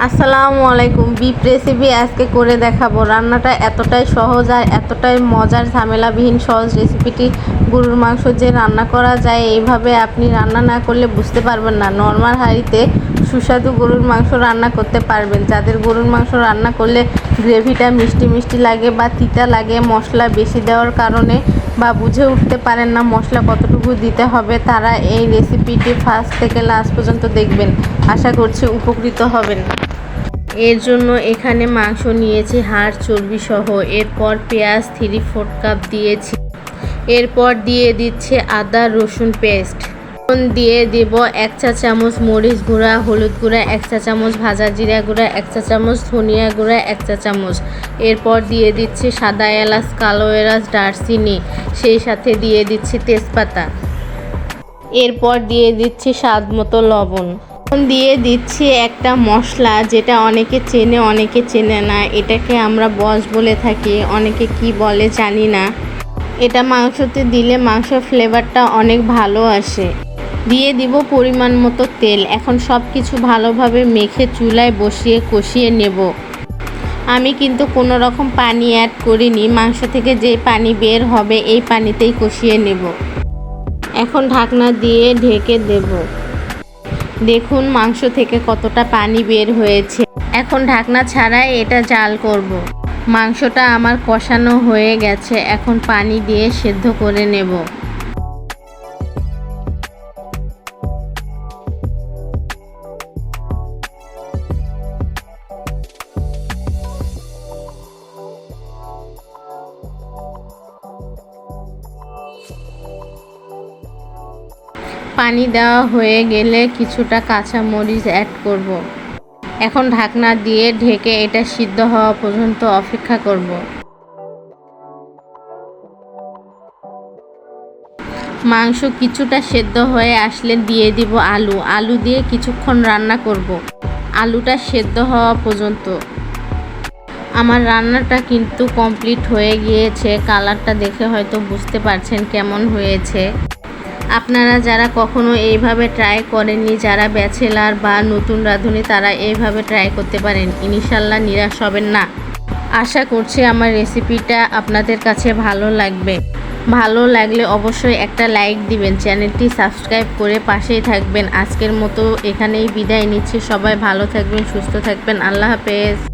আসসালামু আলাইকুম। Beef recipe আজকে করে দেখাবো। রান্নাটা এতটাই সহজ আর এতটাই মজার, ঝামেলাবিহীন সহজ রেসিপিটি। গরুর মাংস যে রান্না করা যায় এইভাবে আপনি রান্না না করলে বুঝতে পারবেন না। নর্মাল হাঁড়িতে সুস্বাদু গরুর মাংস রান্না করতে পারবেন। যাদের গরুর মাংস রান্না করলে গ্রেভিটা মিষ্টি মিষ্টি লাগে বা তিতা লাগে মশলা বেশি দেওয়ার কারণে, বা বুঝে উঠতে পারেন না মশলা কতটুকু দিতে হবে, তারা এই রেসিপিটি ফার্স্ট থেকে লাস্ট পর্যন্ত দেখবেন। আশা করছি উপকৃত হবেন। এর জন্য এখানে মাংস নিয়েছি হাড় চর্বি সহ। এরপর পেঁয়াজ 3/4 কাপ দিয়েছি। এরপর দিয়ে দিচ্ছে আদা রসুন পেস্ট। দিয়ে দেব 1 চা চামচ মরিচ গুঁড়া, হলুদ গুঁড়া 1 চা চামচ, ভাজা জিরা গুঁড়া 1 চা চামচ, ধনিয়া গুঁড়া 1 চা চামচ। এরপর দিয়ে দিচ্ছে সাদা এলাচ, কালো এলাচ, দারচিনি, সেই সাথে দিয়ে দিচ্ছি তেজপাতা। এরপর দিয়ে দিচ্ছি স্বাদ মতো লবণ। দিয়ে দিচ্ছি একটা মশলা যেটা অনেকে চেনে অনেকে চেনে না। এটাকে আমরা বস বলে থাকি, অনেকে কি বলে জানি না। এটা মাংসতে দিলে মাংসের ফ্লেভারটা অনেক ভালো আসে। দিয়ে দিব পরিমাণ মতো তেল। এখন সব কিছু ভালোভাবে মেখে চুলায় বসিয়ে কষিয়ে নেব। আমি কিন্তু কোনো রকম পানি অ্যাড করিনি। মাংস থেকে যে পানি বের হবে এই পানিতেই কষিয়ে নেব। এখন ঢাকনা দিয়ে ঢেকে দেব। দেখুন মাংস থেকে কতটা পানি বের হয়েছে। এখন ঢাকনা ছাড়াই এটা জাল করব। মাংসটা আমার কষানো হয়ে গেছে। এখন পানি দিয়ে সেদ্ধ করে নেব। পানি দেওয়া হয়ে গেলে কিছুটা কাঁচা মরিচ অ্যাড করব। এখন ঢাকনা দিয়ে ঢেকে এটা সিদ্ধ হওয়া পর্যন্ত অপেক্ষা করব। মাংস কিছুটা সেদ্ধ হয়ে আসলে দিয়ে দিব আলু। আলু দিয়ে কিছুক্ষণ রান্না করব, আলুটা সেদ্ধ হওয়া পর্যন্ত। আমার রান্নাটা কিন্তু কমপ্লিট হয়ে গিয়েছে। কালারটা দেখে হয়তো বুঝতে পারছেন কেমন হয়েছে। আপনারা যারা কখনো এইভাবে ট্রাই করেননি, যারা ব্যাচেলার বা নতুন রাঁধুনি, তারা এইভাবে ট্রাই করতে পারেন। ইনশাল্লাহ নিরাশ হবেন না। আশা করছি আমার রেসিপিটা আপনাদের কাছে ভালো লাগবে। ভালো লাগলে অবশ্যই একটা লাইক দিবেন, চ্যানেলটি সাবস্ক্রাইব করে পাশেই থাকবেন। আজকের মতো এখানেই বিদায় নিচ্ছি। সবাই ভালো থাকবেন, সুস্থ থাকবেন। আল্লাহ হাফেজ।